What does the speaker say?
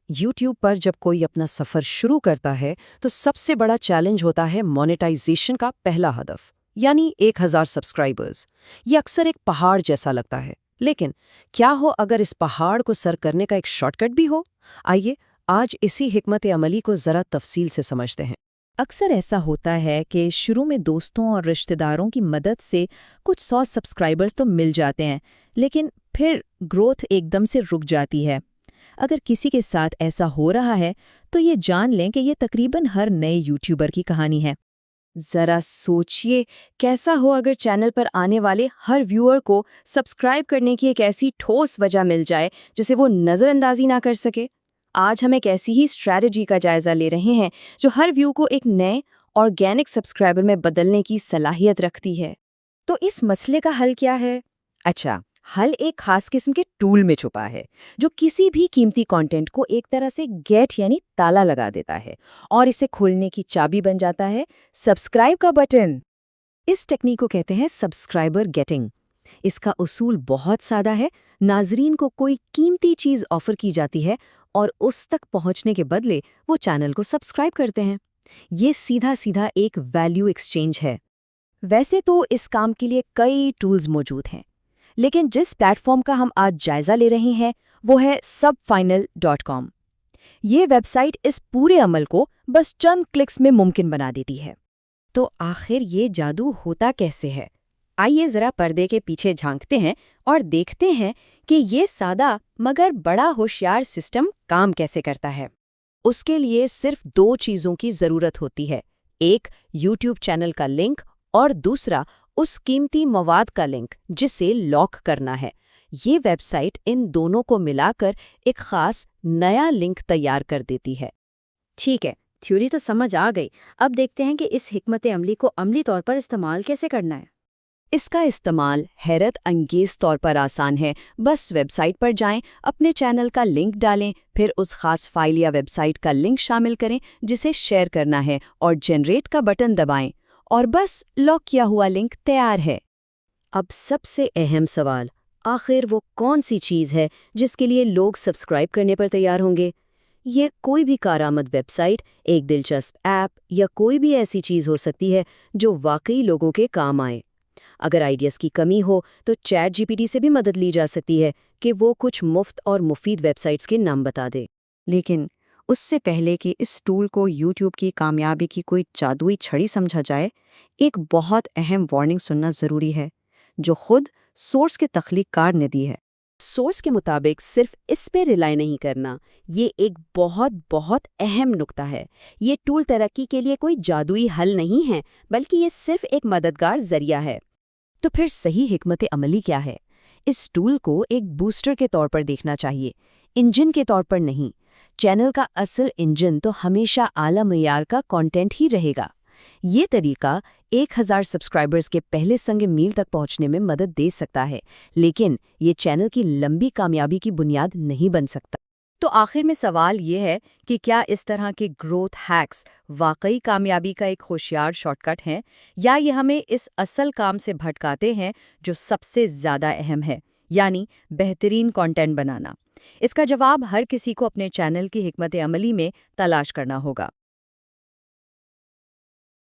YouTube पर जब कोई अपना सफ़र शुरू करता है तो सबसे बड़ा चैलेंज होता है मोनेटाइजेशन का पहला हदफ, यानी 1000 सब्सक्राइबर्स। ये अक्सर एक पहाड़ जैसा लगता है, लेकिन क्या हो अगर इस पहाड़ को सर करने का एक शॉर्टकट भी हो? आइए आज इसी हिकमत अमली को ज़रा तफसील से समझते हैं। अक्सर ऐसा होता है कि शुरू में दोस्तों और रिश्तेदारों की मदद से कुछ 100 सब्सक्राइबर्स तो मिल जाते हैं, लेकिन फिर ग्रोथ एकदम से रुक जाती है। अगर किसी के साथ ऐसा हो रहा है तो ये जान लें कि ये तकरीबन हर नए यूट्यूबर की कहानी है। जरा सोचिए, कैसा हो अगर चैनल पर आने वाले हर व्यूअर को सब्सक्राइब करने की एक ऐसी ठोस वजह मिल जाए जिसे वो नज़रअंदाजी ना कर सके। आज हम एक ऐसी ही स्ट्रैटेजी का जायजा ले रहे हैं जो हर व्यू को एक नए ऑर्गेनिक सब्सक्राइबर में बदलने की सलाहियत रखती है। तो इस मसले का हल क्या है? अच्छा, हल एक खास किस्म के टूल में छुपा है जो किसी भी कीमती कंटेंट को एक तरह से गेट यानी ताला लगा देता है और इसे खोलने की चाबी बन जाता है सब्सक्राइब का बटन। इस टेक्निक को कहते हैं सब्सक्राइबर गेटिंग। इसका उसूल बहुत सादा है। नाजरीन को कोई कीमती चीज़ ऑफर की जाती है और उस तक पहुंचने के बदले वो चैनल को सब्सक्राइब करते हैं। ये सीधा सीधा एक वैल्यू एक्सचेंज है। वैसे तो इस काम के लिए कई टूल्स मौजूद हैं, लेकिन जिस प्लेटफॉर्म का हम आज जायजा ले रहे हैं वो है subfinal.com। ये वेबसाइट इस पूरे अमल को बस चंद क्लिक्स में मुमकिन बना देती है। तो आखिर ये जादू होता कैसे है? आइए जरा पर्दे के पीछे झांकते हैं और देखते हैं कि ये सादा मगर बड़ा होशियार सिस्टम काम कैसे करता है। उसके लिए सिर्फ 2 चीज़ों की ज़रूरत होती है, एक यूट्यूब चैनल का लिंक और दूसरा उस कीमती मवाद का लिंक जिसे लॉक करना है। ये वेबसाइट इन दोनों को मिलाकर एक खास नया लिंक तैयार कर देती है। ठीक है, थ्योरी तो समझ आ गई। अब देखते हैं कि इस हिकमत अमली को अमली तौर पर इस्तेमाल कैसे करना है। इसका इस्तेमाल हैरत अंगेज तौर पर आसान है। बस वेबसाइट पर जाएं, अपने चैनल का लिंक डालें, फिर उस खास फाइल या वेबसाइट का लिंक शामिल करें जिसे शेयर करना है और जनरेट का बटन दबाएं और बस लॉक किया हुआ लिंक तैयार है। अब सबसे अहम सवाल, आखिर वो कौन सी चीज़ है जिसके लिए लोग सब्सक्राइब करने पर तैयार होंगे? ये कोई भी कारआमद वेबसाइट, एक दिलचस्प ऐप या कोई भी ऐसी चीज़ हो सकती है जो वाकई लोगों के काम आए। अगर आइडियाज़ की कमी हो तो चैट जीपीटी से भी मदद ली जा सकती है कि वो कुछ मुफ्त और मुफीद वेबसाइट्स के नाम बता दे। लेकिन उससे पहले कि इस टूल को यूट्यूब की कामयाबी की कोई जादुई छड़ी समझा जाए, एक बहुत अहम वार्निंग सुनना ज़रूरी है जो खुद सोर्स के तख्लीक़कार ने दी है। सोर्स के मुताबिक सिर्फ इस पे रिलाई नहीं करना, ये एक बहुत बहुत अहम नुक्ता है। ये टूल तरक्की के लिए कोई जादुई हल नहीं है, बल्कि ये सिर्फ एक मददगार जरिया है। तो फिर सही हिकमत अमली क्या है? इस टूल को एक बूस्टर के तौर पर देखना चाहिए, इंजन के तौर पर नहीं। चैनल का असल इंजन तो हमेशा आला मयार का कंटेंट ही रहेगा। ये तरीका 1000 सब्सक्राइबर्स के पहले संग मील तक पहुंचने में मदद दे सकता है, लेकिन ये चैनल की लंबी कामयाबी की बुनियाद नहीं बन सकता। तो आखिर में सवाल ये है कि क्या इस तरह के ग्रोथ हैक्स वाकई कामयाबी का एक होशियार शॉर्टकट हैं, या ये हमें इस असल काम से भटकाते हैं जो सबसे ज़्यादा अहम है, यानी बेहतरीन कंटेंट बनाना? इसका जवाब हर किसी को अपने चैनल की हिकमत अमली में तलाश करना होगा।